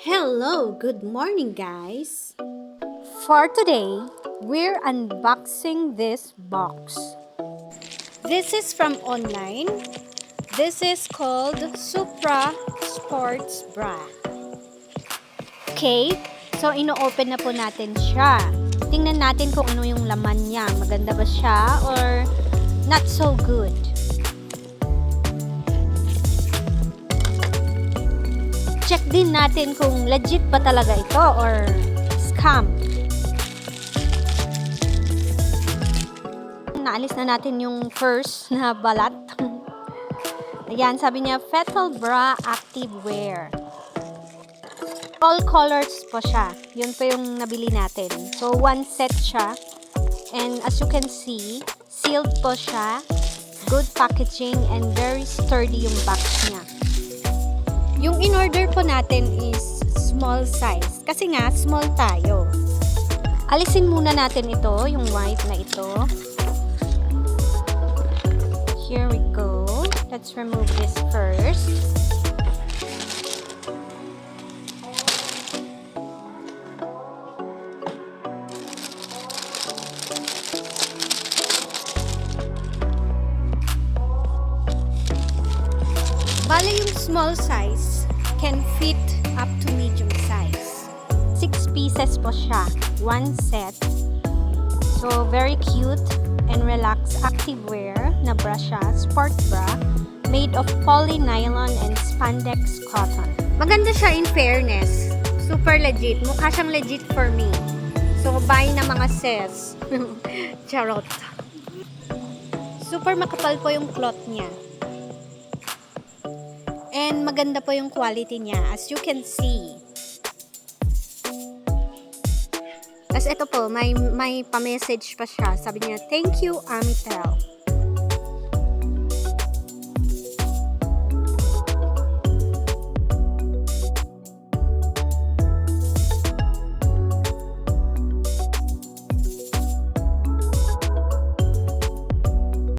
Hello, good morning guys! For today, we're unboxing this box. This is from online. This is called Supra Sports Bra. Okay, so ino-open na po natin siya. Tingnan natin kung ano yung laman niya. Maganda ba siya or not so good? Check din natin kung legit ba talaga ito or scam. Naalis na natin yung first na balat. Ayan, sabi niya, Fettle Bra Active Wear. All colors po siya. Yun po yung nabili natin. So, one set siya. And as you can see, sealed po siya. Good packaging and very sturdy yung box niya. Yung in-order po natin is small size. Kasi nga, small tayo. Alisin muna natin ito, yung white na ito. Here we go. Let's remove this first. Bale yung small size can fit up to medium size. 6 pieces po siya. One set. So, very cute and relaxed activewear na bra siya. Sport bra. Made of poly nylon and spandex cotton. Maganda siya in fairness. Super legit. Mukha siyang legit for me. So, buy na mga sis. Charot. Super makapal po yung cloth niya. And maganda po yung quality niya, as you can see. Tapos ito po, may pa-message pa siya. Sabi niya, thank you, Amitel.